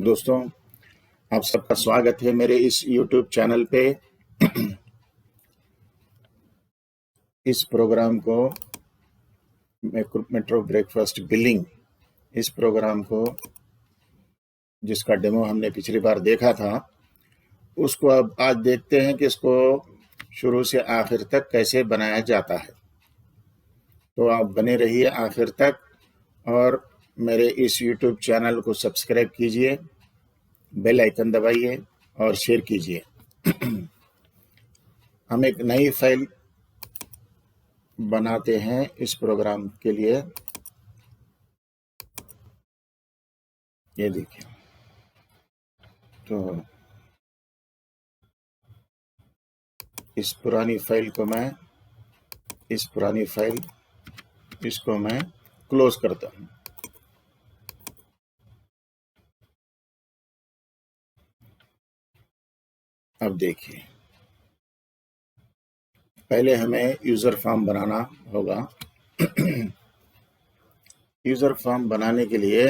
दोस्तों, आप सबका स्वागत है मेरे इस YouTube चैनल पे। इस प्रोग्राम को मेट्रो ब्रेकफास्ट बिलिंग, इस प्रोग्राम को जिसका डेमो हमने पिछली बार देखा था, उसको अब आज देखते हैं कि इसको शुरू से आखिर तक कैसे बनाया जाता है। तो आप बने रहिए आखिर तक और मेरे इस YouTube चैनल को सब्सक्राइब कीजिए, बेल आइकन दबाइए और शेयर कीजिए। हम एक नई फाइल बनाते हैं इस प्रोग्राम के लिए। ये देखिए, तो इस पुरानी फाइल इसको मैं क्लोज करता हूँ। अब देखिए, पहले हमें यूजर फॉर्म बनाना होगा। यूजर फॉर्म बनाने के लिए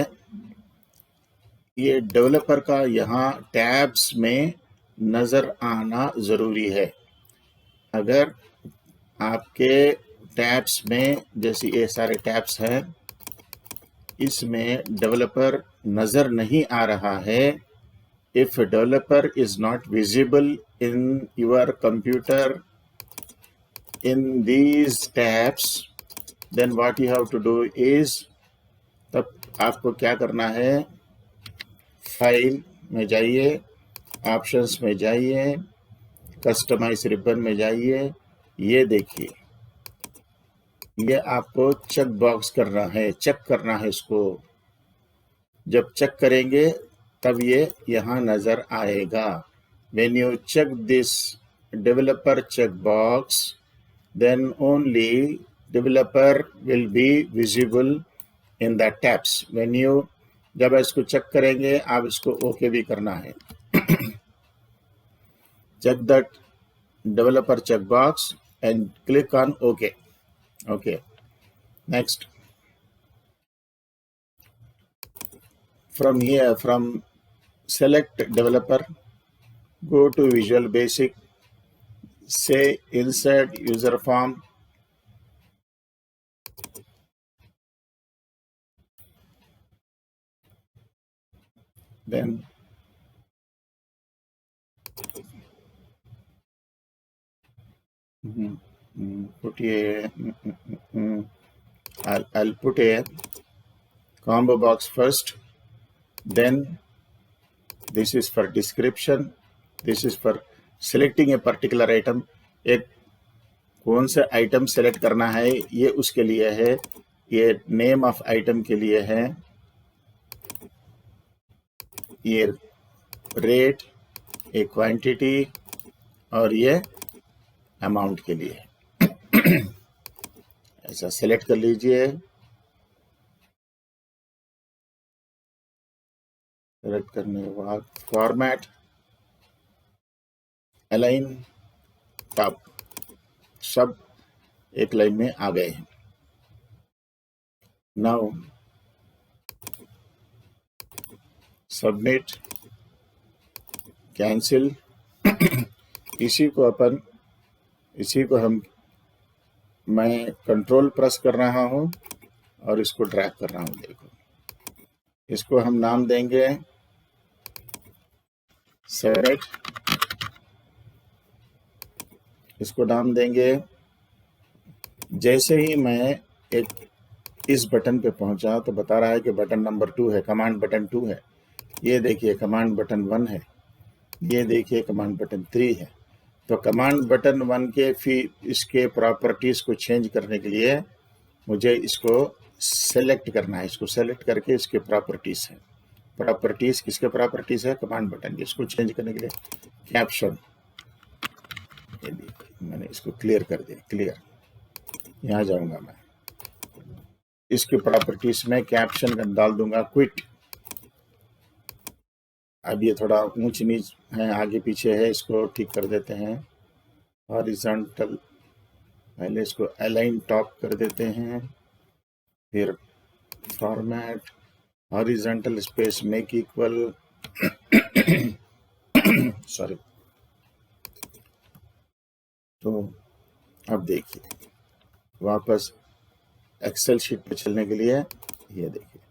ये डेवलपर का यहाँ टैब्स में नज़र आना ज़रूरी है। अगर आपके टैब्स में, जैसे ये सारे टैब्स हैं, इसमें डेवलपर नज़र नहीं आ रहा है, if a developer is not visible in your computer in these tabs, then what you have to do is, तब आपको क्या करना है, फाइल में जाइए, ऑप्शंस में जाइए, कस्टमाइज रिबन में जाइए। ये देखिए, ये आपको चेक बॉक्स करना है, चेक करना है इसको। जब चेक करेंगे तब ये यहाँ नज़र आएगा। When you check this developer checkbox, then only developer will be visible in the tabs. When you जब इसको चेक करेंगे, आप इसको ओके भी करना है। Check that developer checkbox and click on OK. Okay. Next. From here, from select developer, go to Visual Basic, say insert user form, then put a I'll put a combo box first, then this is for description, this is for selecting a particular item. एक कौन सा item select करना है ये उसके लिए है, ये नेम ऑफ आइटम के लिए है, ये रेट, ये क्वांटिटी और ये अमाउंट के लिए। ऐसा सेलेक्ट कर लीजिए। सेलेक्ट करने के बाद फॉर्मेट, अलाइन, टॉप, सब एक लाइन में आ गए हैं। Now submit, cancel. इसी को मैं कंट्रोल प्रेस कर रहा हूँ और इसको ड्रैग कर रहा हूँ। देखो, इसको हम नाम देंगे सेलेक्ट, इसको नाम देंगे। जैसे ही मैं इस बटन पे पहुंचा तो बता रहा है कि बटन नंबर 2 है, कमांड बटन 2 है। ये देखिए कमांड बटन 1 है, ये देखिए कमांड बटन 3 है। तो कमांड बटन 1 के फिर इसके प्रॉपर्टीज को चेंज करने के लिए मुझे इसको सेलेक्ट करना है। इसको सेलेक्ट करके इसके प्रॉपर्टीज है, प्रॉपर्टीज किसके प्रॉपर्टीज है, कमांड बटन के। इसको चेंज करने के लिए कैप्शन, मैंने इसको क्लियर कर दिया, क्लियर। यहाँ जाऊंगा मैं, इसके प्रॉपर्टीज में कैप्शन डाल दूंगा क्विट। अब ये थोड़ा ऊंच नीच है, आगे पीछे है, इसको ठीक कर देते हैं। हॉरिजॉन्टल, पहले इसको अलाइन टॉप कर देते हैं, फिर format, horizontal space make equal, sorry. तो अब देखिए वापस एक्सेल शीट पे चलने के लिए ये देखिए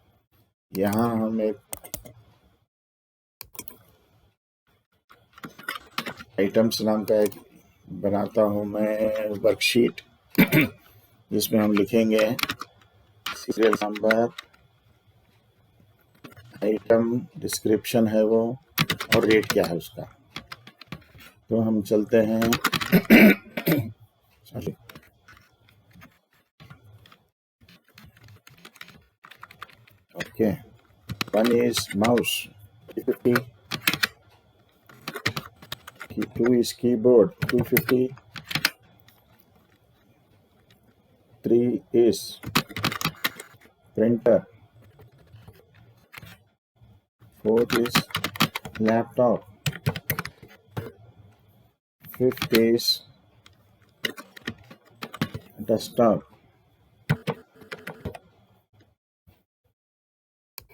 यहाँ हम एक आइटम्स नाम का एक बनाता हूँ मैं वर्कशीट, जिसमें हम लिखेंगे सीरियल नंबर, आइटम डिस्क्रिप्शन है वो, और रेट क्या है उसका। तो हम चलते हैं sorry, okay, one is mouse 350, 2 is keyboard 250, 3 is printer, 4 is laptop, 5th is desktop।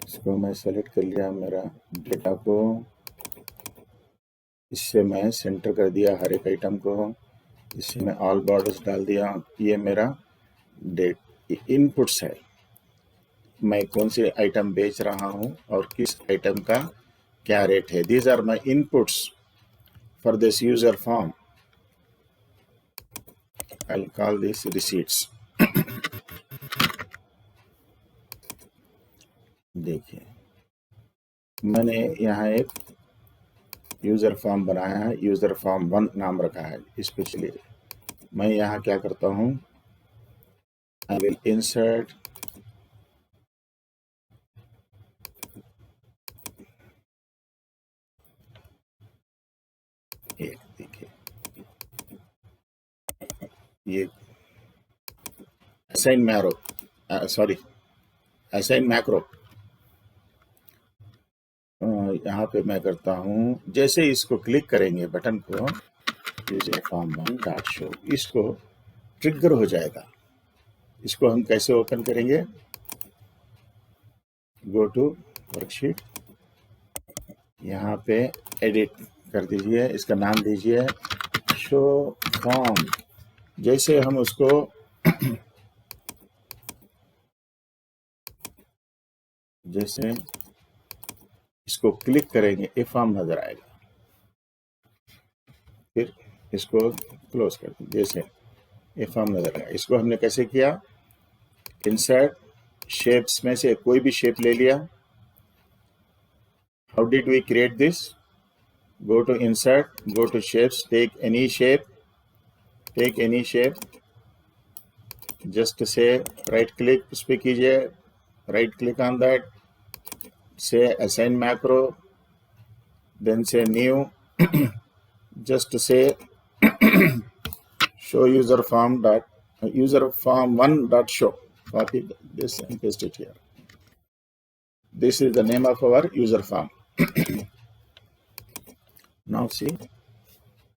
इसको मैं सेलेक्ट कर लिया मेरा डेटा को, इससे मैं सेंटर कर दिया हर एक आइटम को, इससे मैं ऑल बॉर्डर्स डाल दिया। ये मेरा डेट इनपुट्स है, मैं कौन से आइटम बेच रहा हूँ और किस आइटम का क्या रेट है। These are my inputs for this user form. I will call this receipts. देखिए मैंने यहाँ एक यूजर फॉर्म बनाया है, यूजर फॉर्म 1 नाम रखा है। स्पेशली मैं यहाँ क्या करता हूँ, आई विल इंसर्ट एक, देखिए ये assign marrow, sorry assign macro, यहाँ पे मैं करता हूँ, जैसे इसको क्लिक करेंगे बटन को, यूजर फॉर्म 1 डॉट शो, इसको ट्रिगर हो जाएगा। इसको हम कैसे ओपन करेंगे, गो टू वर्कशीट, यहाँ पे एडिट कर दीजिए, इसका नाम दीजिए शो फॉर्म। जैसे हम उसको जैसे इसको क्लिक करेंगे ये फॉर्म नजर आएगा, फिर इसको क्लोज कर दीजिए, जैसे ये फॉर्म नजर आएगा। इसको हमने कैसे किया, इंसर्ट शेप्स में से कोई भी शेप ले लिया। How did we create this, go to insert, go to shapes, take any shape, just say right click उस पे कीजिए, right click on that, say assign macro, then say new, just say show user form 1 dot show, copy this and paste it here. This is the name of our user form. Now see,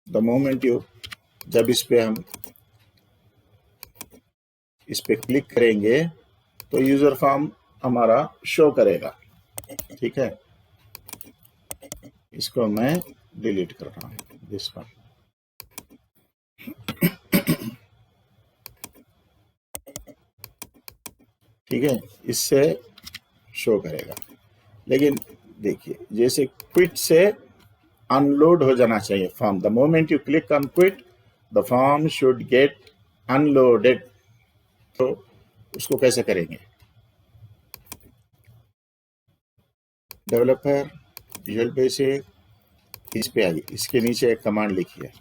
the moment you, जब इस पे हम इस पे click करेंगे तो user form हमारा show करेगा। ठीक है, इसको मैं डिलीट कर रहा हूँ, दिस वन। ठीक है, इससे शो करेगा। लेकिन देखिए जैसे क्विट से अनलोड हो जाना चाहिए form. The moment you click on quit the form should get unloaded. तो उसको कैसे करेंगे, डेवलपर विजुअल बेसिक, इस पे आइए, इसके नीचे एक कमांड लिखिए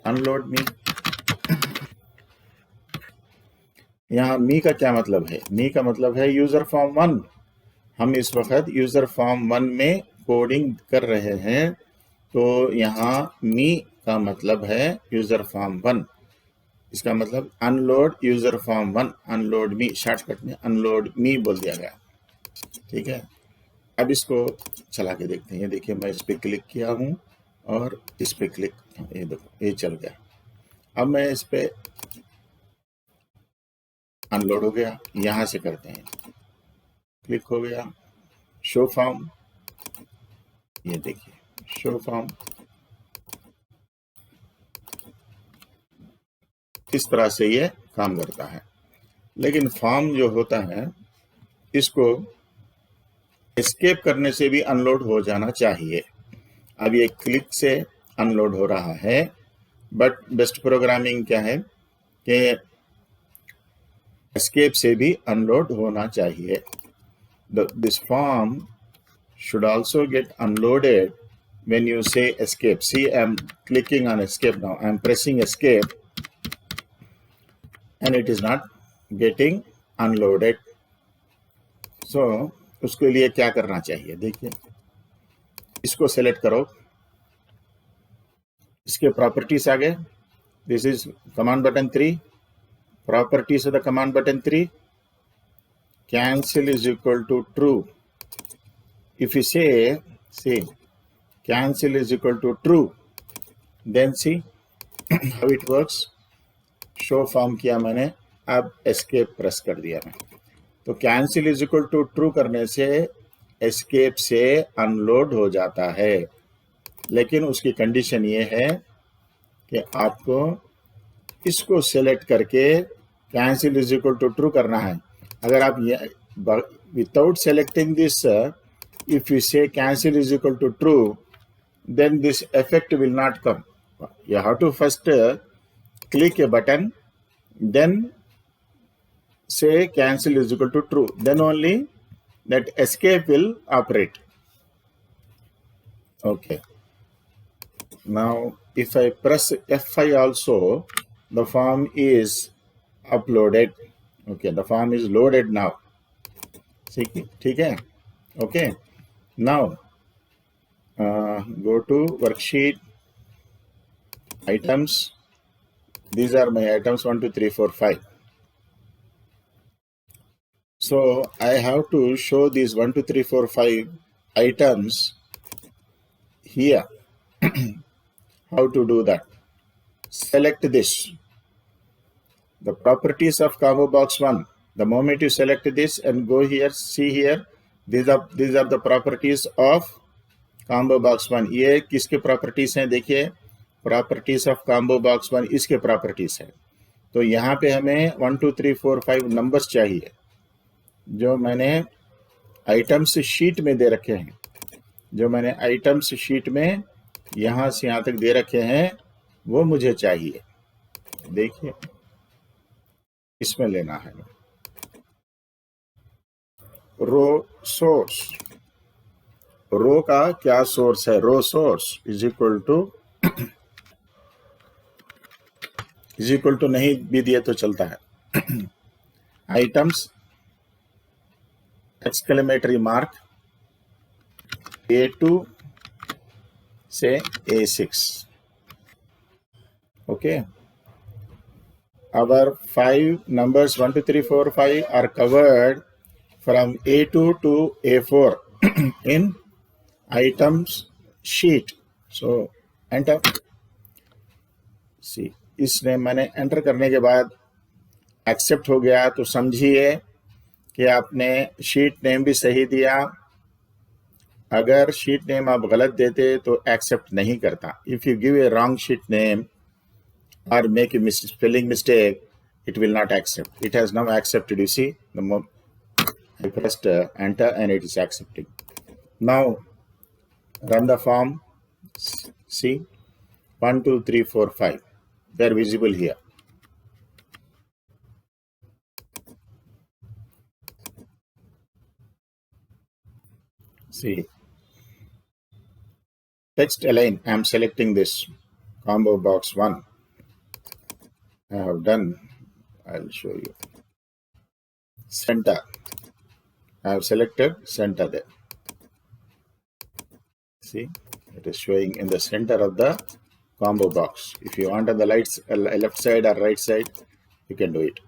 अनलोड मी। यहाँ मी का क्या मतलब है, मी का मतलब है यूजर फॉर्म 1। हम इस वक्त यूजर फॉर्म 1 में कोडिंग कर रहे हैं, तो यहाँ मी का मतलब है यूजर फॉर्म 1। इसका मतलब अनलोड यूजर फॉर्म 1, अनलोड मी, शॉर्टकट में अनलोड मी बोल दिया गया। ठीक है, अब इसको चला के देखते हैं। ये देखिए मैं इस पर क्लिक किया हूँ और इस पे क्लिक, ये देखो ये चल गया। अब मैं इस पे अनलोड हो गया, यहाँ से करते हैं, क्लिक हो गया, शो फॉर्म, ये देखिए शो फॉर्म इस तरह से ये काम करता है। लेकिन फॉर्म जो होता है इसको एस्केप करने से भी अनलोड हो जाना चाहिए। अब ये क्लिक से अनलोड हो रहा है, बट बेस्ट प्रोग्रामिंग क्या है कि एस्केप से भी अनलोड होना चाहिए। This form should also get unloaded when you say escape. See, I'm clicking on escape now. I'm pressing escape and it is not getting unloaded. So, उसके लिए क्या करना चाहिए? देखिए, इसको सेलेक्ट करो, इसके प्रॉपर्टीज आ गए. This is command button 3. Properties of the command button 3. Cancel is equal to true. If you say, see, cancel is equal to true, then see how it works. Show form किया मैंने, अब escape press कर दिया मैं. तो cancel is equal to true करने से escape से अनलोड हो जाता है. लेकिन उसकी कंडीशन ये है कि आपको इसको सेलेक्ट करके cancel is equal to true करना है. अगर आप without selecting this, if you say cancel is equal to true, then this effect will not come. You have to first click a button, then say cancel is equal to true. Then only that escape will operate. Okay. Now, if I press F5 also, the form is uploaded. Okay, the form is loaded now. ठीक है? Okay. Now, go to worksheet, items. These are my items 1, 2, 3, 4, 5. So I have to show these 1, 2, 3, 4, 5 items here. How to do that? Select this. The properties of combo box 1. The moment you select this and go here, see here, these are the properties of combo box 1. ये किसके properties हैं? देखिए, properties of combo box 1 इसके properties हैं. तो यहाँ पे हमें 1, 2, 3, 4, 5 नंबर्स चाहिए जो मैंने आइटम्स शीट में दे रखे हैं. जो मैंने आइटम्स शीट में यहाँ से यहाँ तक दे रखे हैं वो मुझे चाहिए. देखिए, इसमें लेना है. रो सोर्स, रो का क्या सोर्स है? रो सोर्स इज इक्वल टू नहीं भी दिए तो चलता है. आइटम्स एक्सक्लेमेटरी मार्क A2 से A6. Okay. Our 5 numbers 1, 2, 3, 4, 5 are covered from A2 to A4 in items sheet. So enter. See, इसने मैंने एंटर करने के बाद एक्सेप्ट हो गया तो समझिए कि आपने शीट नेम भी सही दिया. अगर शीट नेम आप गलत देते तो एक्सेप्ट नहीं करता. If you give a wrong sheet name or make a spelling mistake, it will not accept. It has now accepted. You see, the moment I pressed enter and it is accepting. Now run the form. See, 1, 2, 3, 4, 5. They are visible here. See, text align. I am selecting this combo box 1. I have done. I'll show you. Center. I have selected center there. See, it is showing in the center of the combo box. If you want on the left side or right side, you can do it.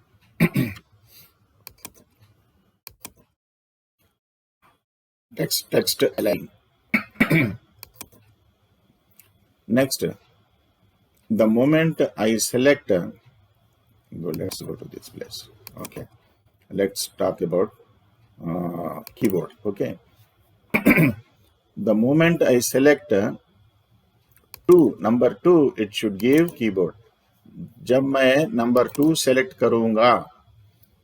Text align. Next, the moment I select, let's go to this place. Okay, let's talk about keyboard. Okay. the moment I select 2, number 2, it should give keyboard. जब मैं number 2 select करूंगा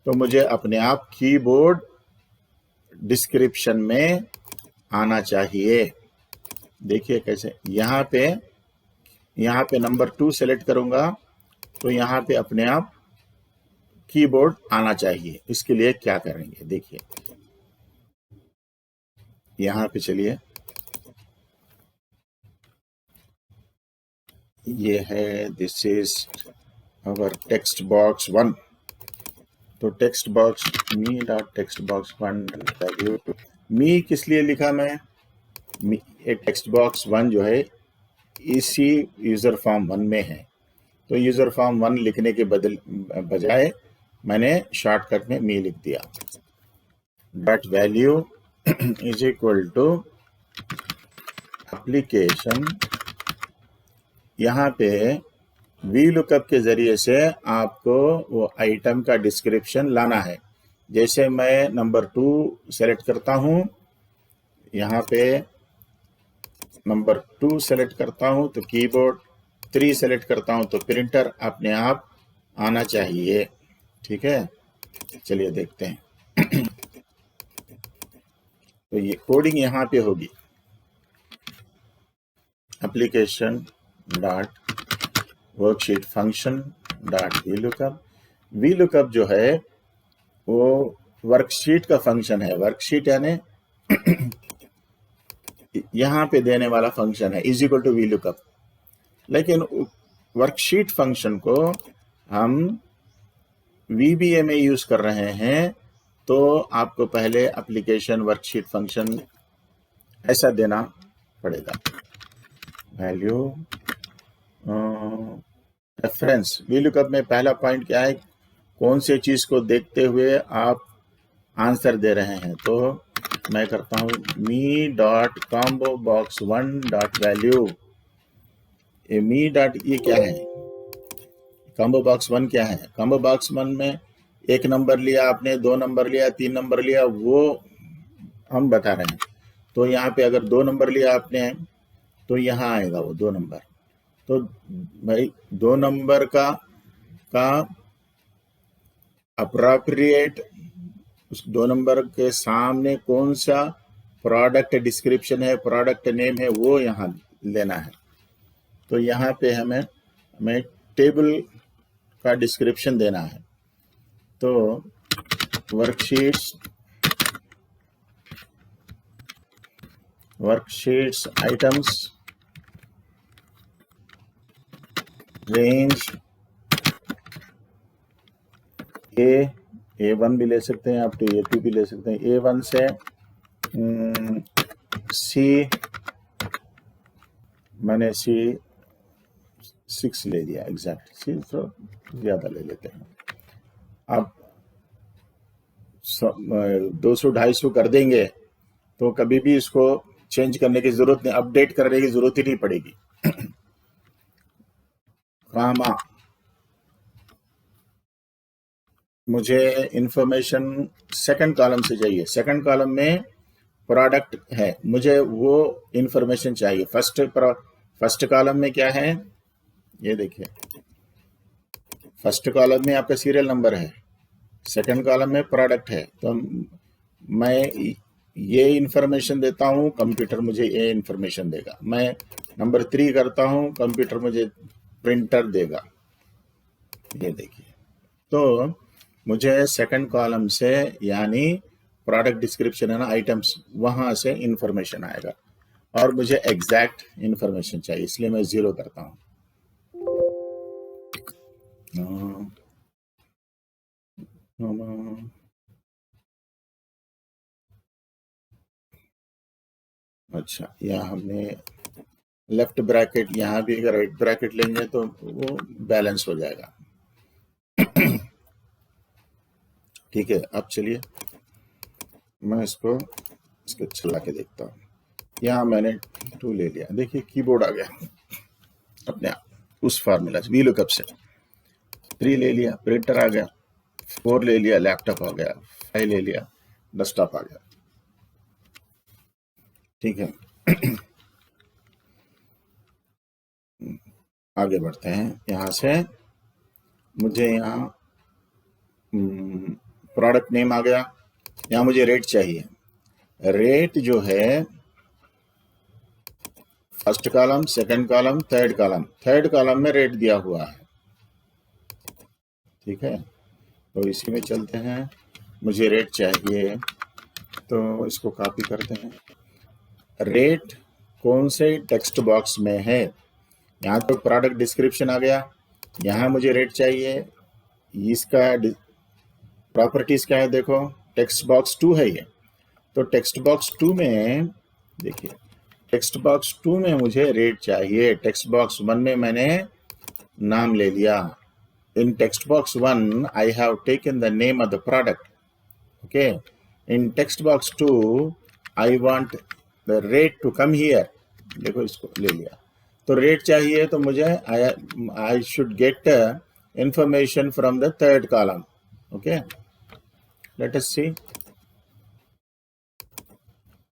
तो मुझे अपने आप keyboard description में आना चाहिए। देखिए कैसे, यहाँ पे नंबर 2 सेलेक्ट करूंगा तो यहाँ पे अपने आप कीबोर्ड आना चाहिए। इसके लिए क्या करेंगे देखिए, यहाँ पे चलिए, ये है, this is our text box 1। तो टेक्स्ट बॉक्स मी डॉट टेक्स्ट बॉक्स 1 मी किस लिए लिखा मैं, ये टेक्स्ट बॉक्स 1 जो है इसी यूजर फॉर्म 1 में है, तो यूजर फॉर्म 1 लिखने के बजाय मैंने शॉर्टकट में मी लिख दिया। Dot value is equal to application, यहाँ पे वी लुकअप के जरिए से आपको वो आइटम का डिस्क्रिप्शन लाना है। जैसे मैं नंबर 2 सेलेक्ट करता हूँ, यहाँ पे नंबर 2 सेलेक्ट करता हूँ तो कीबोर्ड, 3 सेलेक्ट करता हूँ तो प्रिंटर अपने आप आना चाहिए। ठीक है, चलिए देखते हैं। तो ये कोडिंग यहाँ पे होगी, application dot worksheet function dot VLOOKUP. VLOOKUP जो है वो वर्कशीट का फंक्शन है, वर्कशीट यानी यहाँ पे देने वाला फंक्शन है, इज इक्वल टू वीलुकअप। लेकिन वर्कशीट फंक्शन को हम VBA में यूज कर रहे हैं, तो आपको पहले एप्लीकेशन वर्कशीट फंक्शन ऐसा देना पड़ेगा। वैल्यू रेफरेंस, वीलुकअप में पहला पॉइंट क्या है, कौन से चीज को देखते हुए आप आंसर दे रहे हैं। तो मैं करता हूं me dot combo box 1 dot value. Me dot ये क्या है, कॉम्बो बॉक्स 1 क्या है, कॉम्बो बॉक्स 1 में 1 नंबर लिया आपने, 2 नंबर लिया, 3 नंबर लिया, वो हम बता रहे हैं। तो यहाँ पे अगर 2 नंबर लिया आपने तो यहाँ आएगा वो 2 नंबर। तो भाई 2 नंबर का अप्रोप्रिएट, उस 2 नंबर के सामने कौन सा प्रोडक्ट डिस्क्रिप्शन है, प्रोडक्ट नेम है, वो यहाँ लेना है। तो यहाँ पे हमें टेबल का डिस्क्रिप्शन देना है। तो वर्कशीट्स आइटम्स रेंज A1 भी ले सकते हैं आप, तो A2 भी ले सकते हैं। A1 से C, मैंने C6 ले लिया, एग्जैक्ट C तो ज़्यादा ले लेते हैं। आप 200-250 कर देंगे तो कभी भी इसको चेंज करने की जरूरत नहीं, अपडेट करने की जरूरत ही नहीं पड़ेगी। कामा, मुझे इंफॉर्मेशन सेकंड कॉलम से चाहिए, सेकंड कॉलम में प्रोडक्ट है, मुझे वो इंफॉर्मेशन चाहिए। फर्स्ट कॉलम में क्या है, ये देखिए, फर्स्ट कॉलम में आपका सीरियल नंबर है, सेकंड कॉलम में प्रोडक्ट है। तो मैं ये इंफॉर्मेशन देता हूँ, कंप्यूटर मुझे ये इंफॉर्मेशन देगा। मैं नंबर 3 करता हूँ, कंप्यूटर मुझे प्रिंटर देगा। ये देखिए, तो मुझे सेकंड कॉलम से यानी प्रोडक्ट डिस्क्रिप्शन है ना, आइटम्स, वहां से इंफॉर्मेशन आएगा और मुझे एग्जैक्ट इंफॉर्मेशन चाहिए, इसलिए मैं 0 करता हूँ। अच्छा, यहाँ हमने लेफ्ट ब्रैकेट, यहाँ भी अगर राइट ब्रैकेट लेंगे तो वो बैलेंस हो जाएगा। ठीक है, अब चलिए मैं इसको चला के देखता हूँ। यहाँ मैंने 2 ले लिया, देखिए कीबोर्ड आ गया अपने आप उस फार्मूला से, वीलुकअप से। 3 ले लिया, प्रिंटर आ गया। 4 ले लिया, लैपटॉप आ गया। 5 ले लिया, डेस्कटॉप आ गया। ठीक है, आगे बढ़ते हैं। यहाँ से मुझे यहाँ प्रोडक्ट नेम आ गया। यहाँ मुझे रेट चाहिए। रेट जो है first column, second column, third column, third column में रेट दिया हुआ है। ठीक है, तो इसी में चलते हैं। मुझे रेट चाहिए तो इसको कॉपी करते हैं। रेट कौन से टेक्स्ट बॉक्स में है? यहाँ तो प्रोडक्ट डिस्क्रिप्शन आ गया। यहाँ मुझे रेट चाहिए। इसका प्रॉपर्टीज क्या है? देखो, टेक्स्ट बॉक्स 2 है ये। तो टेक्स्ट बॉक्स 2 में देखिए, टेक्स्ट बॉक्स 2 में मुझे रेट चाहिए। टेक्स्ट बॉक्स 1 में मैंने नाम ले लिया। In text box 1 I have taken the name of the product. Okay, in text box 2 I want the rate to come here. देखो, इसको ले लिया। तो रेट चाहिए तो मुझे I should get information from the third column. Okay, let us see.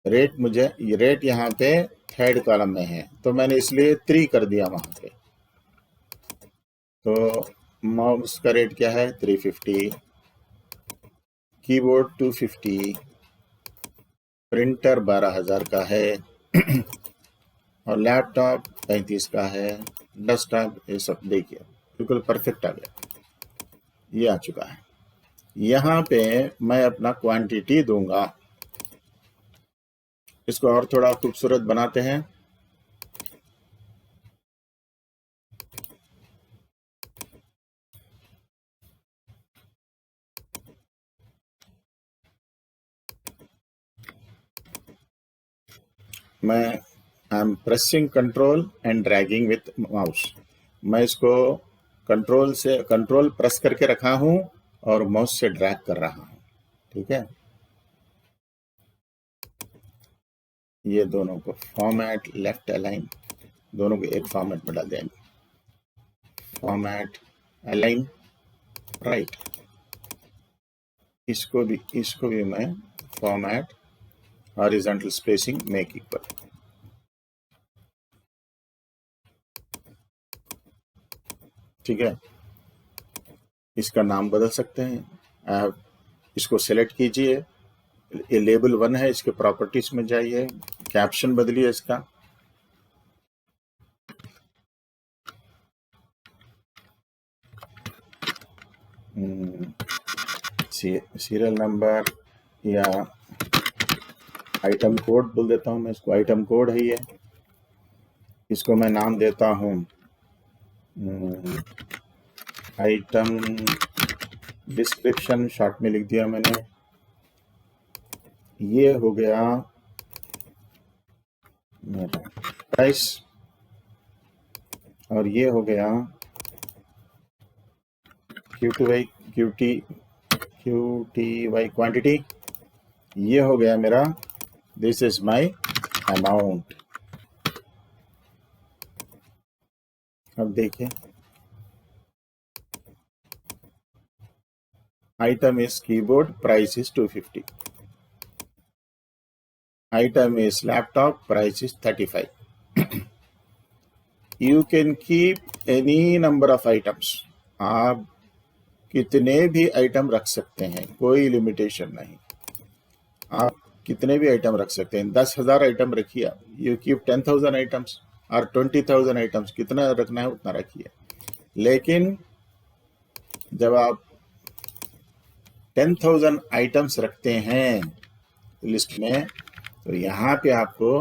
Rate मुझे rate यहाँ पे थर्ड कॉलम में है, तो मैंने इसलिए 3 कर दिया वहां पे। तो माउस का रेट क्या है? 350, कीबोर्ड 250, प्रिंटर 12,000 का है और लैपटॉप 35 का है, डेस्कटॉप, ये सब देखिए बिल्कुल परफेक्ट आ गया। ये आ चुका है। यहाँ पे मैं अपना क्वांटिटी दूंगा। इसको और थोड़ा खूबसूरत बनाते हैं। मैं I am pressing control and dragging with mouse. मैं इसको कंट्रोल प्रेस करके रखा हूं और माउस से ड्रैग कर रहा हूं। ठीक है, ये दोनों को फॉर्मेट, लेफ्ट अलाइन, दोनों को एक फॉर्मेट में डाल देंगे। Format, align, right. इसको भी मैं format, horizontal spacing, make equal. ठीक है, इसका नाम बदल सकते हैं। आप इसको सेलेक्ट कीजिए। ये लेबल 1 है, इसके प्रॉपर्टीज में जाइए, कैप्शन बदलिए इसका। सीरियल नंबर या आइटम कोड बोल देता हूं मैं इसको। आइटम कोड है ये। इसको मैं नाम देता हूं आइटम डिस्क्रिप्शन, शॉर्ट में लिख दिया मैंने। ये हो गया मेरा प्राइस और ये हो गया QTY क्वांटिटी। ये हो गया मेरा दिस इज माय अमाउंट। अब देखिए, item is keyboard, price is 250. Item is laptop, price is 35. You can keep any number of items. आप कितने भी आइटम रख सकते हैं, कोई लिमिटेशन नहीं। आप कितने भी आइटम रख सकते हैं। 10,000 आइटम रखिए आप। यू कीप 10,000 आइटम्स और 20,000 आइटम्स, कितना रखना है उतना रखिए। लेकिन जब आप 10,000 आइटम्स रखते हैं लिस्ट में, तो यहाँ पे आपको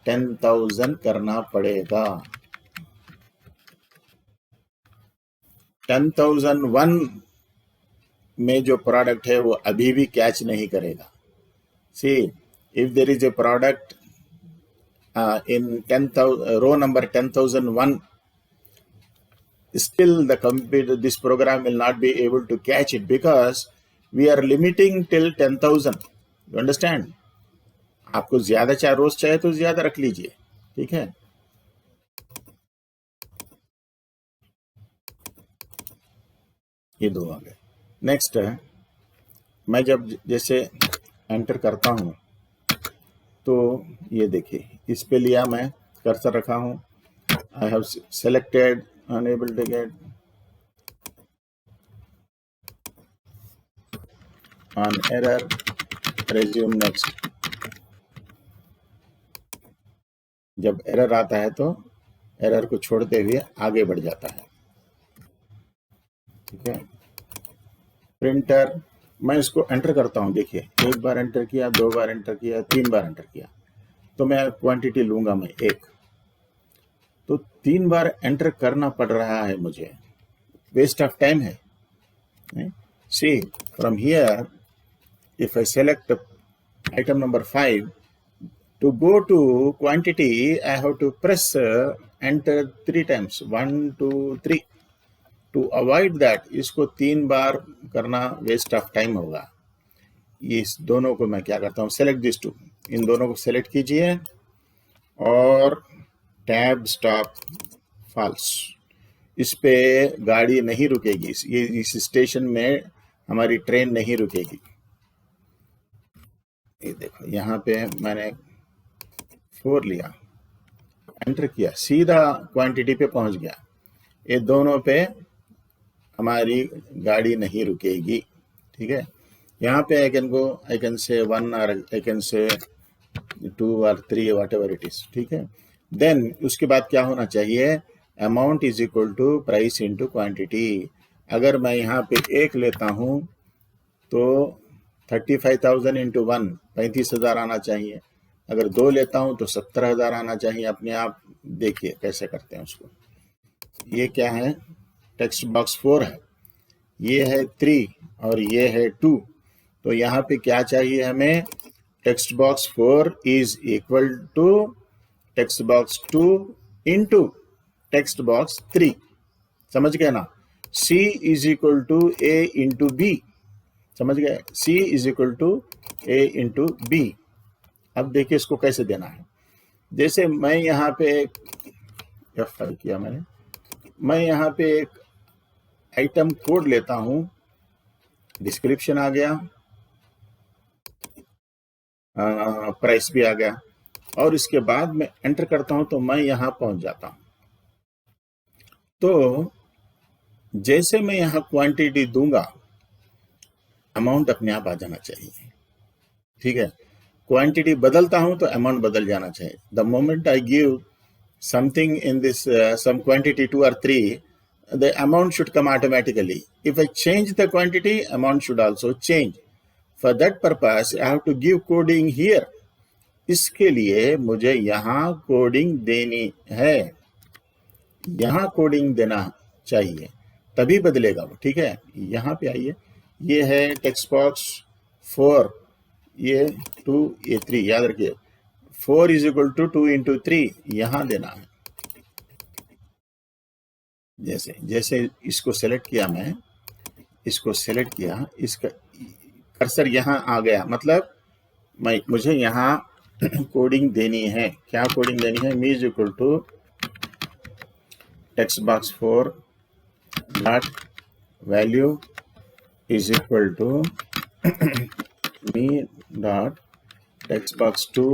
10,000 करना पड़ेगा। 10,001 में जो प्रोडक्ट है वो अभी भी कैच नहीं करेगा। See, if there is a product in 10,000 row number 10,001, still the computer, this program will not be able to catch it because we are limiting till 10,000. You understand? आपको ज्यादा चाहे रोज चाहे तो ज्यादा रख लीजिए। ठीक है, ये 2 आ गए। नेक्स्ट है, मैं जब जैसे एंटर करता हूं तो ये देखिए, इस पे लिया मैं, कर्सर रखा हूँ, I have selected enable to get on error, resume next. जब एरर आता है तो एरर को छोड़ते हुए आगे बढ़ जाता है। ठीक है, प्रिंटर, मैं इसको एंटर करता हूं, देखिए एक बार एंटर किया, 2 बार एंटर किया, 3 बार एंटर किया, तो मैं क्वांटिटी लूंगा मैं 1, तो 3 बार एंटर करना पड़ रहा है मुझे, वेस्ट ऑफ टाइम है। See from here if I select item number 5, to go to quantity I have to press enter 3 times, 1 2 3। To avoid that, इसको 3 बार करना वेस्ट ऑफ टाइम होगा। इस दोनों को मैं क्या करता हूँ, सेलेक्ट दिस टू, इन दोनों को सेलेक्ट कीजिए और टैब स्टॉप फॉल्स, इस पे गाड़ी नहीं रुकेगी, ये इस स्टेशन में हमारी ट्रेन नहीं रुकेगी। ये देखो यहाँ पे मैंने 4 लिया, एंटर किया, सीधा क्वांटिटी पे पहुंच गया। ये दोनों पे हमारी गाड़ी नहीं रुकेगी। ठीक है, यहाँ पे आई कैन से 1 और आई कैन से 2 और 3, वॉट एवर इट इज। ठीक है, देन उसके बाद क्या होना चाहिए, amount is equal to price into quantity. अगर मैं यहाँ पे 1 लेता हूँ तो 35,000 इंटू 1, 35,000 आना चाहिए। अगर 2 लेता हूँ तो 70,000 आना चाहिए। अपने आप देखिए कैसे करते हैं उसको। ये क्या है, टेक्स्ट बॉक्स 4 है, ये है 3 और ये है 2। तो यहाँ पे क्या चाहिए हमें, text box 4 is equal to text box 2 into text box 3। समझ गए ना, C is equal to A into B, समझ गए, C is equal to A into B. अब देखिए इसको कैसे देना है। जैसे मैं यहाँ पे F5 किया मैंने, मैं यहाँ पे एक आइटम कोड लेता हूं, डिस्क्रिप्शन आ गया, प्राइस भी आ गया, और इसके बाद मैं एंटर करता हूं तो मैं यहां पहुंच जाता हूं। तो जैसे मैं यहां क्वांटिटी दूंगा, अमाउंट अपने आप आ जाना चाहिए। ठीक है, क्वांटिटी बदलता हूं तो अमाउंट बदल जाना चाहिए। The moment I give something in this some quantity 2 or 3, the amount should come automatically. If I change the quantity, amount should also change. For that purpose, I have to give coding here. इसके लिए मुझे यहाँ coding देनी है, यहाँ coding देना चाहिए, तभी बदलेगा वो। ठीक है, यहाँ पे आइए, ये है टेक्स्ट बॉक्स 4, ये 2, ये 3, याद रखिए 4 इज इक्वल टू 2 इंटू 3, यहाँ देना है। जैसे जैसे इसको सेलेक्ट किया, मैं इसको सेलेक्ट किया, इसका कर्सर यहाँ आ गया, मतलब मुझे यहाँ कोडिंग देनी है। क्या कोडिंग देनी है, me is equal to text box 4 dot value is equal to me dot text box 2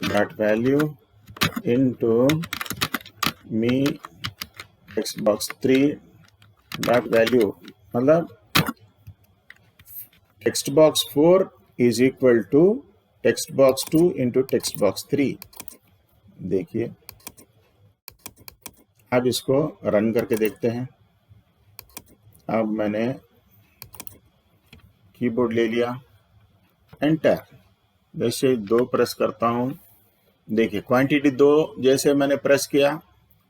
dot value into me text box 3 dot value, मतलब text box 4 is equal to text box 2 into text box 3। देखिए, अब इसको run करके देखते हैं। अब मैंने keyboard ले लिया, एंटर, जैसे 2 प्रेस करता हूं, देखिए क्वांटिटी 2 जैसे मैंने प्रेस किया,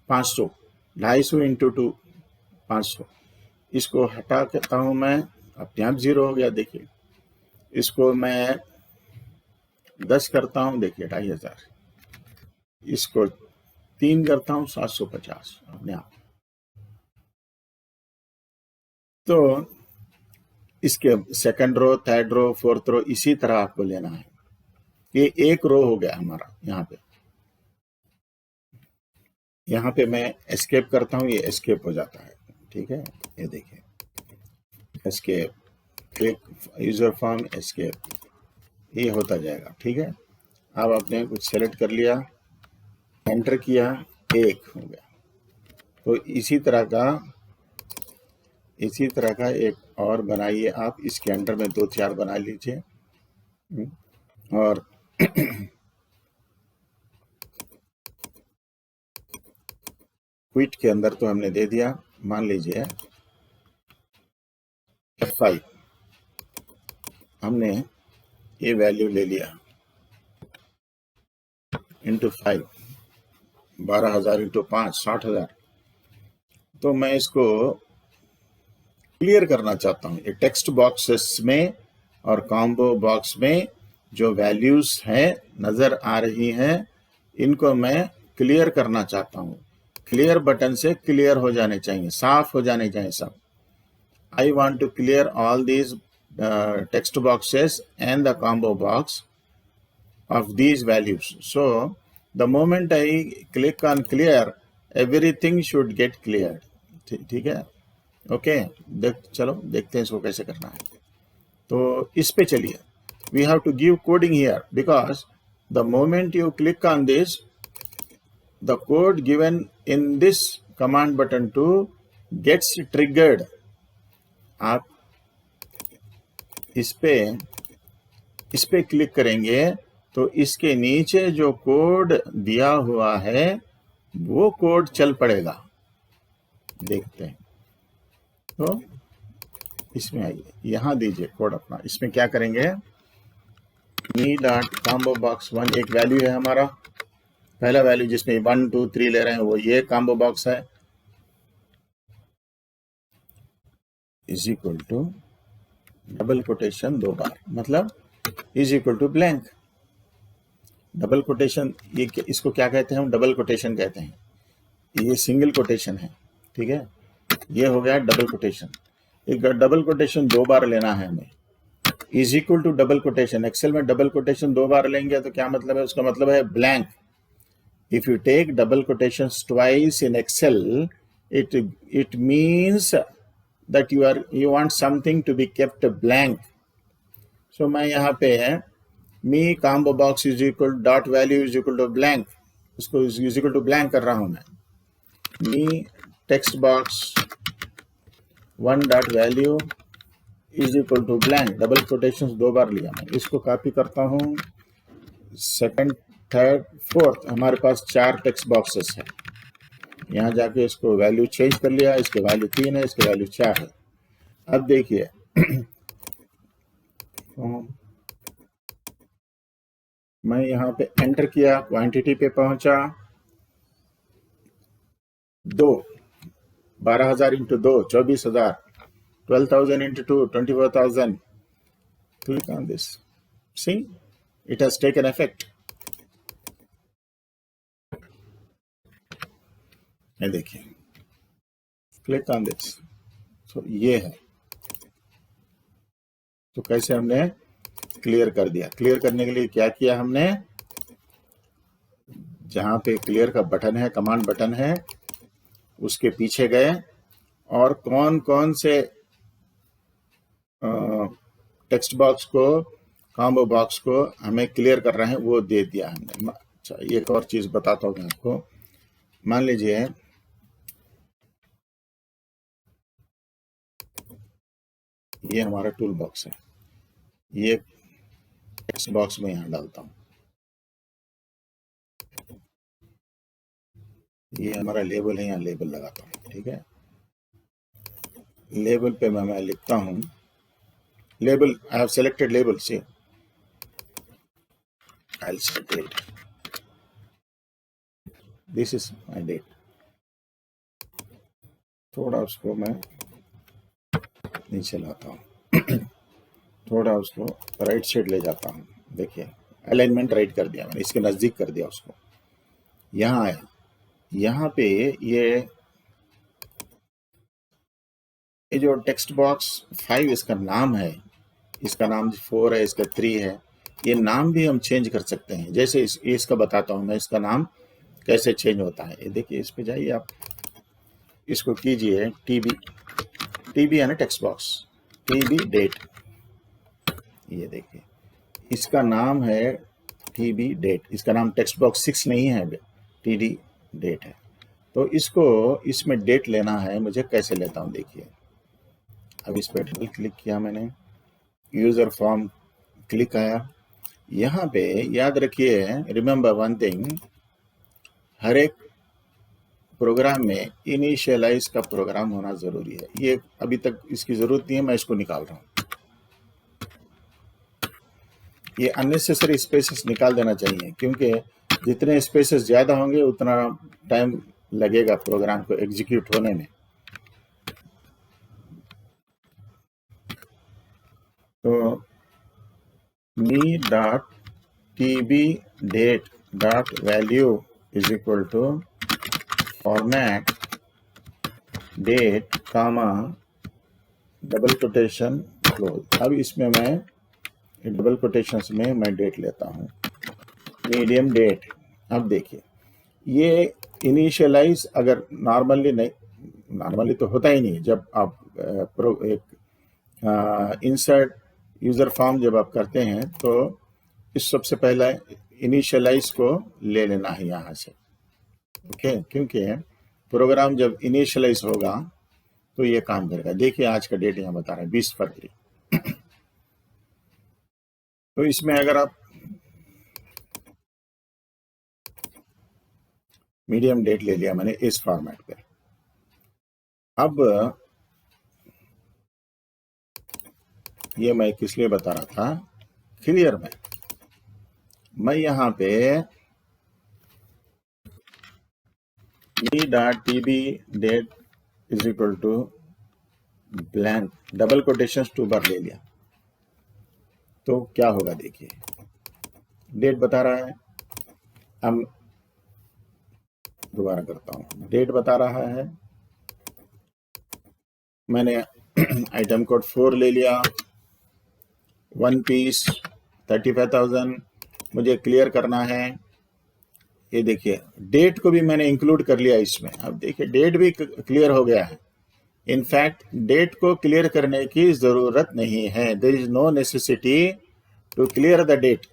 500, 250 इंटू 2, 500। इसको हटा करता हूं मैं, अपने आप 0 हो गया। देखिए इसको मैं 10 करता हूं, देखिए 2500। इसको 3 करता हूं, 750 अपने आप। तो इसके second row, third row, fourth row, इसी तरह आपको लेना है। ये एक रो हो गया हमारा। यहाँ पे मैं एस्केप करता हूँ, ये एस्केप हो जाता है। ठीक है, ये देखिए escape, click user form escape, ये होता जाएगा। ठीक है, अब आपने कुछ सेलेक्ट कर लिया, एंटर किया, 1 हो गया। तो इसी तरह का एक और बनाइए आप, इसके अंडर में 2-4 बना लीजिए। और क्विट के अंदर तो हमने दे दिया, मान लीजिए F5 हमने ये वैल्यू ले लिया, इंटू 5, 12,000 इंटू 5, 60,000। तो मैं इसको क्लियर करना चाहता हूँ। ये टेक्स्ट बॉक्सेस में और कॉम्बो बॉक्स में जो वैल्यूज हैं नजर आ रही हैं, इनको मैं क्लियर करना चाहता हूँ। क्लियर बटन से क्लियर हो जाने चाहिए, साफ हो जाने चाहिए सब। I want to clear all these text boxes and the combo box of these values. So the moment I click on clear, everything should get cleared. ठीक है, ओके। चलो देखते हैं इसको कैसे करना है। तो इस पे चलिए, we have to give coding here because the moment you click on this, the code given in this command button 2 gets triggered. आप इस पे क्लिक करेंगे तो इसके नीचे जो कोड दिया हुआ है वो कोड चल पड़ेगा। देखते हैं, तो इसमें आइए, यहां दीजिए कोड अपना। इसमें क्या करेंगे, me.combobox1 एक वैल्यू है हमारा, पहला वैल्यू जिसमें 1 2 3 ले रहे हैं वो ये कॉम्बो बॉक्स है, is equal to double quotation 2 बार, मतलब is equal to blank. Double quotation, ये इसको क्या कहते हैं हम, डबल कोटेशन कहते हैं। ये सिंगल कोटेशन है, ठीक है, ये हो गया डबल कोटेशन। एक डबल कोटेशन 2 बार लेना है हमें, is equal to double quotation. Excel में डबल कोटेशन 2 बार लेंगे तो क्या मतलब है, उसका मतलब है blank. If you take double quotation twice in Excel, it means that you want something to be kept blank. So मैं यहाँ पे है me combo box is equal dot value is equal to blank, उसको is equal to blank कर रहा हूँ मैं। me text box 1 dot value is equal to blank, double quotation 2 बार लिया मैं। इसको कॉपी करता हूँ, सेकंड, थर्ड, फोर्थ, हमारे पास 4 टेक्स्ट बॉक्सेस है। यहाँ जाके इसको वैल्यू चेंज कर लिया, इसके वैल्यू 3 है, इसके वैल्यू 4 है। अब देखिए मैं यहाँ पे एंटर किया, क्वांटिटी पे पहुंचा, 2, 12,000 into 2, 24,000, 12,000 into 2, 24,000। Click on this, see it has taken effect. ये देखिए, क्लिक ऑन दिस, तो ये है। तो कैसे हमने क्लियर कर दिया। क्लियर करने के लिए क्या किया हमने, जहां पे क्लियर का बटन है, कमांड बटन है, उसके पीछे गए और कौन कौन से टेक्स्ट बॉक्स को, कॉम्बो बॉक्स को हमें क्लियर कर रहे हैं वो दे दिया हमने। अच्छा, एक और चीज बताता हूँ आपको। मान लीजिए ये हमारा टूल बॉक्स है, ये टेक्स्ट बॉक्स में यहाँ डालता हूँ। ये हमारा लेबल है, यहाँ लेबल लगाता हूँ, ठीक है। लेबल पे मैं लिखता हूँ, label, I have selected label, see I will set date, this is my date. थोड़ा उसको मैं नीचे लाता हूँ, थोड़ा उसको राइट साइड ले जाता हूँ। देखिए अलाइनमेंट राइट कर दिया मैंने, इसके नजदीक कर दिया उसको। यहाँ आया, यहाँ पे ये जो टेक्स्ट बॉक्स 5 इसका नाम है, इसका नाम 4 है, इसका 3 है। ये नाम भी हम चेंज कर सकते हैं। जैसे इसका बताता हूँ मैं, इसका नाम कैसे चेंज होता है। ये देखिए, इस पे जाइए आप, इसको कीजिए टीबी है ना टेक्स्ट बॉक्स, टीबी डेट। ये देखिए, इसका नाम है TB डेट, इसका नाम टेक्स्ट बॉक्स 6 नहीं है, TD डेट है। तो इसको इसमें डेट लेना है मुझे, कैसे लेता हूँ देखिए। अब इस पर डबल क्लिक किया मैंने, यूजर फॉर्म क्लिक आया। यहाँ पे याद रखिए, रिमेंबर वन थिंग, हर एक प्रोग्राम में इनिशियलाइज का प्रोग्राम होना जरूरी है। ये अभी तक इसकी जरूरत नहीं है, मैं इसको निकाल रहा हूँ। ये अननेसेसरी स्पेसेस निकाल देना चाहिए, क्योंकि जितने स्पेसेस ज्यादा होंगे उतना टाइम लगेगा प्रोग्राम को एग्जीक्यूट होने में। तो me dot tb date dot value is equal to format date comma double quotation close. अब इसमें मैं डबल कोटेशंस में मैं डेट लेता हूँ, मीडियम डेट। अब देखिए, ये इनिशियलाइज अगर नॉर्मली तो होता ही नहीं। जब आप एक इंसर्ट यूजर फॉर्म जब आप करते हैं तो इस सबसे पहला इनिशियलाइज को ले लेना है यहाँ से, ओके। क्योंकि प्रोग्राम जब इनिशियलाइज होगा तो ये काम करेगा। देखिए आज का डेट यहाँ बता रहा है 20 फरवरी। तो इसमें अगर आप मीडियम डेट ले लिया मैंने इस फॉर्मेट पे। अब ये मैं किस लिए बता रहा था, क्लियर में मैं यहाँ पे me.tb date is equal to blank double quotations 2 बार ले लिया। तो क्या होगा देखिए, डेट बता रहा है। अब दोबारा करता हूँ, डेट बता रहा है। मैंने आइटम कोड 4 ले लिया, 1 पीस 35,000 मुझे क्लियर करना है। ये देखिए डेट को भी मैंने इंक्लूड कर लिया इसमें। अब देखिए डेट भी क्लियर हो गया है। इनफैक्ट डेट को क्लियर करने की जरूरत नहीं है, there is no necessity to clear the date.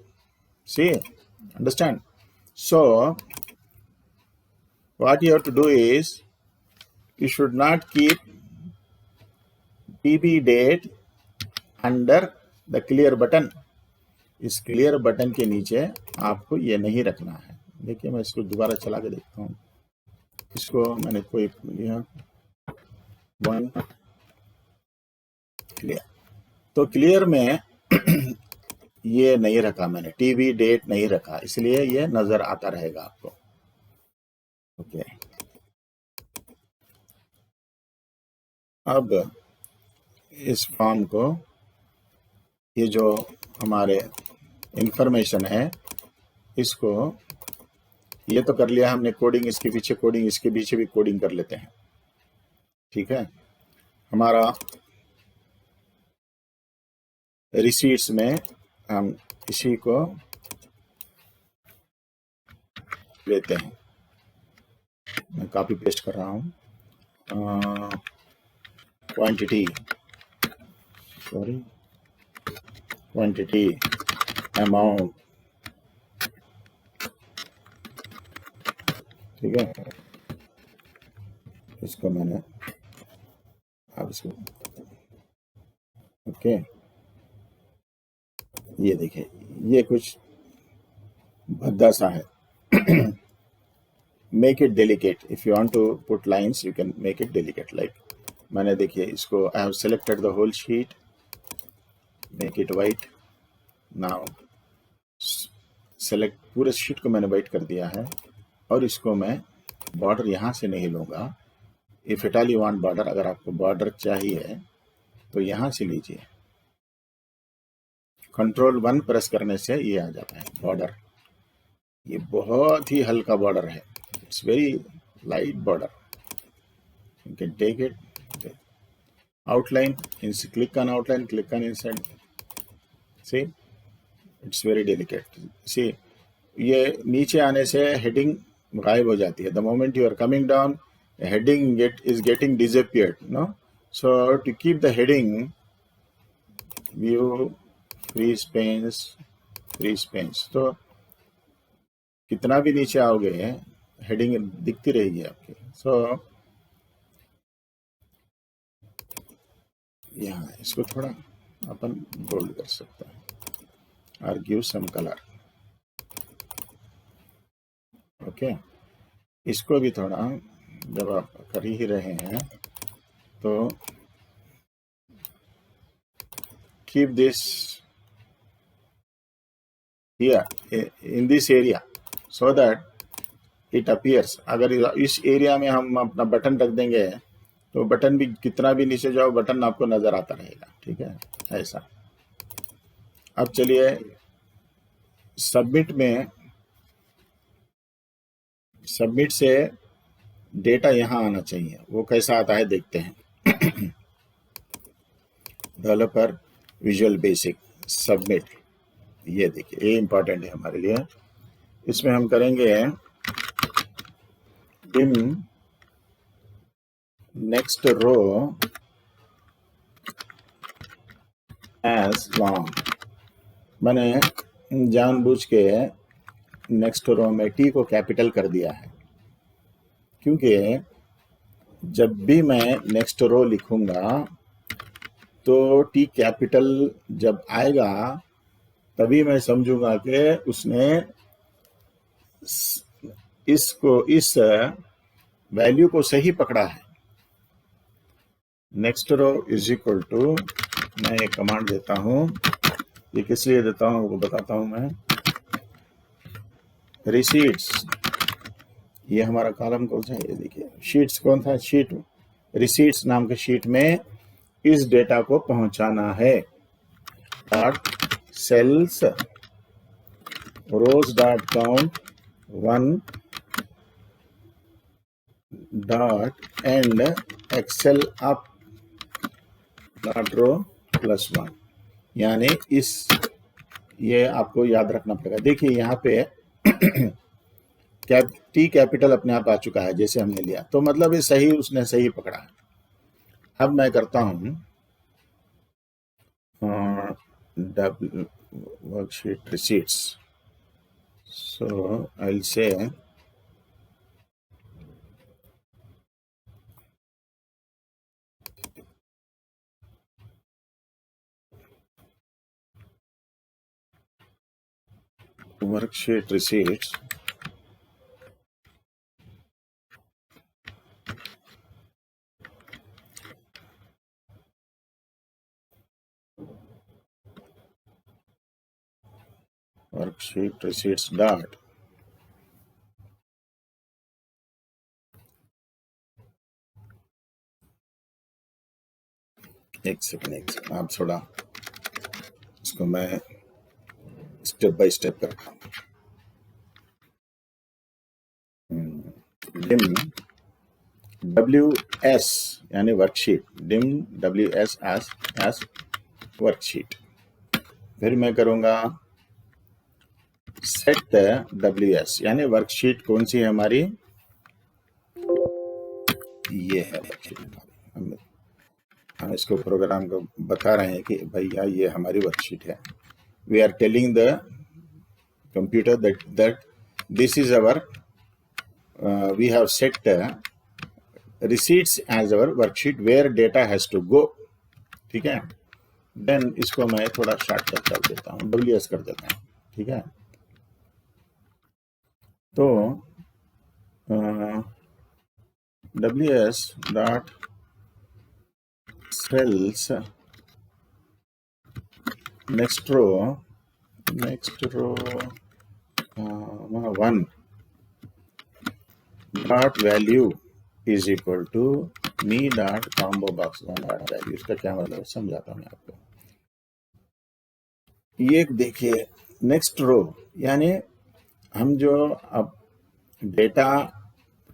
See, understand? So what you have to do is, you should not keep TB date under the clear button। इस क्लियर बटन के नीचे आपको ये नहीं रखना है। देखिए मैं इसको दोबारा चला के देखता हूँ। इसको मैंने कोई लिया 1 क्लियर, तो क्लियर में ये नहीं रखा मैंने, टीबी डेट नहीं रखा, इसलिए ये नजर आता रहेगा आपको, ओके। अब इस फॉर्म को, ये जो हमारे इंफॉर्मेशन है, इसको ये तो कर लिया हमने कोडिंग, इसके पीछे कोडिंग, इसके पीछे भी कोडिंग कर लेते हैं, ठीक है। हमारा रिसीट्स में हम इसी को लेते हैं। मैं कॉपी पेस्ट कर रहा हूँ, क्वांटिटी अमाउंट, ठीक है। इसको मैंने अब इसको ओके। ये देखिए ये कुछ भद्दा सा है। Make it delicate, if you want to put lines you can make it delicate. Like मैंने देखिए इसको, I have selected the whole sheet, make it white. Now select, पूरे शीट को मैंने वाइट कर दिया है, और इसको मैं बॉर्डर यहाँ से नहीं लूँगा। If at all you want border, अगर आपको बॉर्डर चाहिए तो यहाँ से लीजिए, कंट्रोल 1 प्रेस करने से ये आ जाता है बॉर्डर। ये बहुत ही हल्का बॉर्डर है, it's very light border. You can take it, outline, click on outline, click on inside, see it's very delicate. See ये नीचे आने से हेडिंग गायब हो जाती है। The moment you are coming down, heading is getting disappeared, no? So to keep the heading, view freeze panes, तो कितना भी नीचे आओगे हेडिंग दिखती रहेगी आपकी। सो यहाँ इसको थोड़ा अपन बोल्ड कर सकते हैं और गिव सम कलर। ओके, इसको भी थोड़ा, जब आप कर ही रहे हैं तो keep this here in this area so that it appears. अगर इस एरिया में हम अपना बटन रख देंगे तो बटन भी कितना भी नीचे जाओ बटन आपको नजर आता रहेगा। ठीक है, ऐसा। अब चलिए सबमिट में, सबमिट से डेटा यहां आना चाहिए, वो कैसा आता है देखते हैं। डेवलपर विजुअल बेसिक सबमिट, ये देखिए, ये इंपॉर्टेंट है हमारे लिए। इसमें हम करेंगे dim next row as long. मैंने जानबूझ के नेक्स्ट रो में टी को कैपिटल कर दिया है, क्योंकि जब भी मैं नेक्स्ट रो लिखूंगा तो टी कैपिटल जब आएगा तभी मैं समझूंगा कि उसने इसको, इस वैल्यू को सही पकड़ा है। Next row is equal to, मैं एक कमांड देता हूं, ये किस लिए देता हूं वो बताता हूं मैं। रिसीट्स, ये हमारा कॉलम कौन सा है, ये देखिए। शीट्स कौन था, शीट, रिसीट्स नाम के शीट में इस डेटा को पहुंचाना है। Dot cells rows dot count 1 dot end excel up dot row +1। यानी इस, ये आपको याद रखना पड़ेगा। देखिए यहाँ पे टी कैपिटल अपने आप आ चुका है जैसे हमने लिया, तो मतलब ये सही, उसने सही पकड़ा है। अब मैं करता हूं worksheet receipts, so I will say worksheet receipts worksheet receipts dot, एक सेकंड आप थोड़ा इसको मैं स्टेप बाय स्टेप करता हूँ। डिम WS यानी worksheet, dim WS as worksheet. फिर मैं करूंगा सेट WS, यानी वर्कशीट कौन सी है हमारी, ये है वर्कशीट हमारी। हम इसको प्रोग्राम को बता रहे हैं कि भैया ये हमारी वर्कशीट है। We are telling the computer that this is our, we have set receipts as our worksheet where data has to go। ठीक है, देन इसको मैं थोड़ा शॉर्टकट कर देता हूँ, WS कर देता हूँ। ठीक है, तो WS dot cells next row 1 dot value is equal to me dot combo box 1 dot value. इसका क्या मतलब है समझाता हूँ मैं आपको। ये देखिए नेक्स्ट रो, यानी हम जो अब डेटा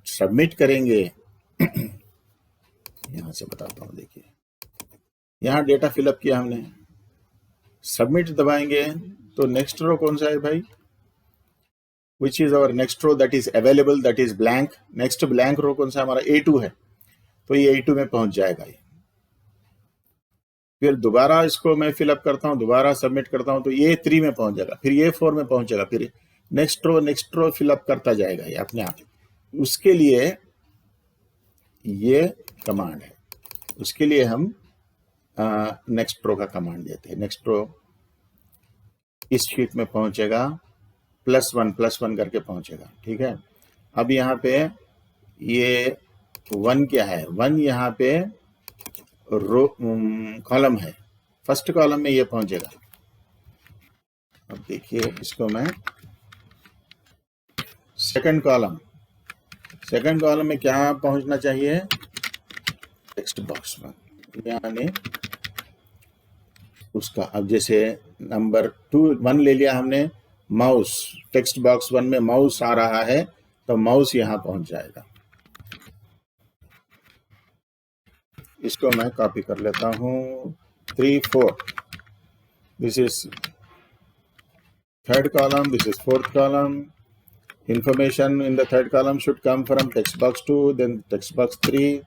सबमिट करेंगे, यहां से बताता हूं। देखिए यहां डेटा फिलअप किया हमने, सबमिट दबाएंगे तो नेक्स्ट रो कौन सा है भाई, which is our next row that is available, that is blank. Next blank row कौन सा हमारा, A2 है, तो ये A2 में पहुंच जाएगा ये। फिर दोबारा इसको मैं फिलअप करता हूं, दोबारा सबमिट करता हूं तो ये 3 में पहुंच जाएगा, फिर ये 4 में पहुंचेगा, फिर नेक्स्ट रो फिलअप करता जाएगा ये अपने आप। उसके लिए ये कमांड है, उसके लिए हम नेक्स्ट रो का कमांड देते हैं। नेक्स्ट रो इस शीट में पहुंचेगा, +1 करके पहुंचेगा, ठीक है। अब यहाँ पे ये 1 क्या है, 1 यहाँ पे रो कॉलम है, फर्स्ट कॉलम में ये पहुंचेगा। अब देखिए इसको मैं सेकंड कॉलम में क्या पहुंचना चाहिए, टेक्स्ट बॉक्स में, यानी उसका। अब जैसे नंबर 1 ले लिया हमने, माउस, टेक्स्ट बॉक्स 1 में माउस आ रहा है तो माउस यहां पहुंच जाएगा। इसको मैं कॉपी कर लेता हूं, 3 4, this is third column, this is fourth column. Information in the third column should come from text box 2, then text box 3.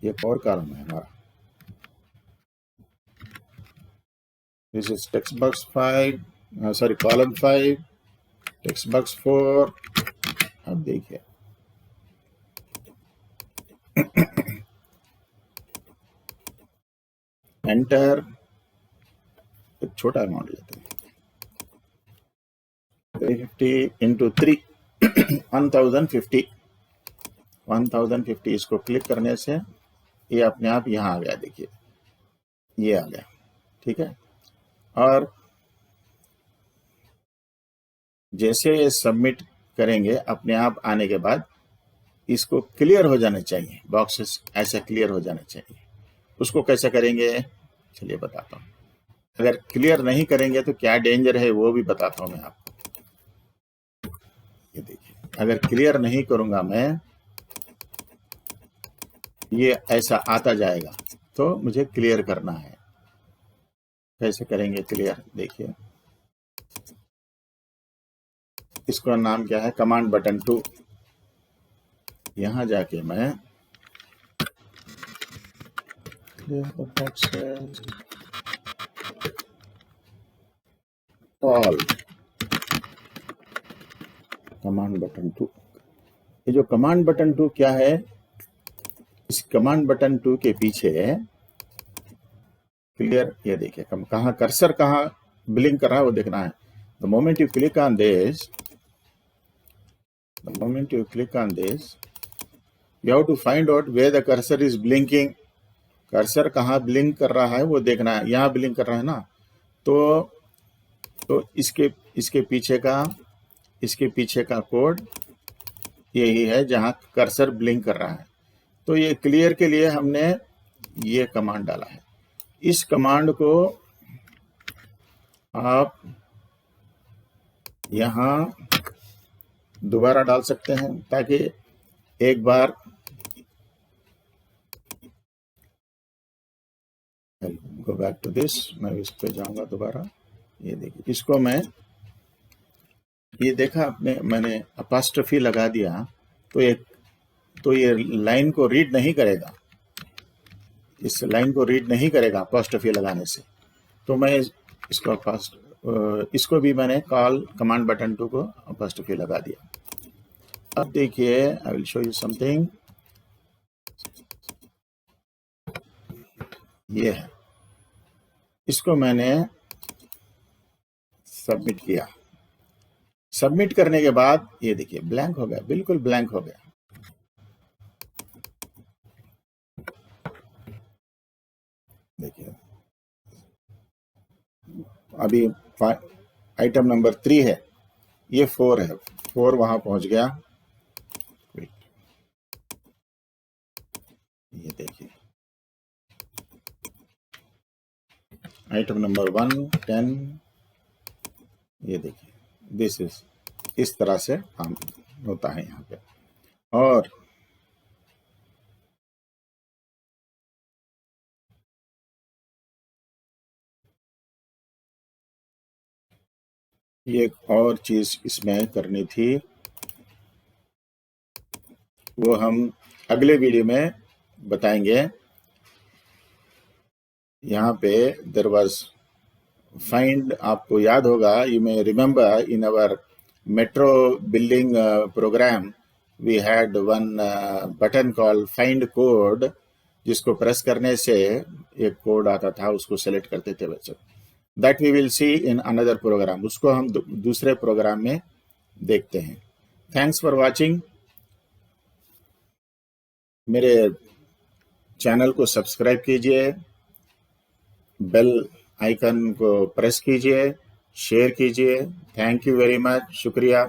ये और कॉलम है हमारा। This is text box 5, sorry column 5, text box 4। अब देखिए enter, एक छोटा amount लेते हैं, 350 into 3 1050। इसको क्लिक करने से ये अपने आप यहाँ आ गया, देखिए ये आ गया, ठीक है। और जैसे ये सबमिट करेंगे अपने आप आने के बाद इसको क्लियर हो जाना चाहिए, बॉक्सेस ऐसे क्लियर हो जाना चाहिए। उसको कैसे करेंगे चलिए बताता हूँ। अगर क्लियर नहीं करेंगे तो क्या डेंजर है वो भी बताता हूँ मैं आपको। ये देखिए, अगर क्लियर नहीं करूंगा मैं, ये ऐसा आता जाएगा, तो मुझे क्लियर करना है। कैसे करेंगे क्लियर, देखिए इसका नाम क्या है, कमांड बटन 2। यहां जाके मैं ऑल कमांड बटन 2। ये जो कमांड बटन 2 क्या है, इस कमांड बटन 2 के पीछे क्लियर, ये देखिए कहाँ कर्सर कहाँ ब्लिंक कर रहा है वो देखना है। The moment you click on this, you have to find out where the cursor is blinking। Cursor कहाँ ब्लिंक कर रहा है वो देखना है। यहाँ ब्लिंक कर रहा है ना, तो इसके पीछे का कोड यही है जहाँ कर्सर ब्लिंक कर रहा है। तो ये क्लियर के लिए हमने ये कमांड डाला है। इस कमांड को आप यहाँ दोबारा डाल सकते हैं ताकि एक बार गो बैक टू दिस, मैं इस पे जाऊंगा दोबारा। ये देखिए, इसको मैं ये देखा आपने, मैंने अपॉस्ट्रोफी लगा दिया तो ये लाइन को रीड नहीं करेगा, इस लाइन को रीड नहीं करेगा अपॉस्ट्रोफी लगाने से। तो मैं इसको भी मैंने कमांड बटन 2 को अपॉस्ट्रोफी लगा दिया। अब देखिए, I will show you something. ये है, इसको मैंने सबमिट किया। सबमिट करने के बाद ये देखिए ब्लैंक हो गया, बिल्कुल ब्लैंक हो गया। देखिए अभी आइटम नंबर 3 है, ये 4 है, 4 वहां पहुंच गया। ये देखिए आइटम नंबर 1 10, ये देखिए दिस इज, इस तरह से काम होता है यहाँ पे। और ये एक और चीज इसमें करनी थी, वो हम अगले वीडियो में बताएंगे। यहाँ पे देयर वाज फाइंड, आपको याद होगा, you may remember in our metro building program we had one button call find code, जिसको प्रेस करने से एक कोड आता था, उसको सेलेक्ट करते थे बच्चों। That we will see in another program, उसको हम दूसरे प्रोग्राम में देखते हैं। Thanks for watching. मेरे चैनल को सब्सक्राइब कीजिए, बेल आइकन को प्रेस कीजिए, शेयर कीजिए। थैंक यू वेरी मच, शुक्रिया।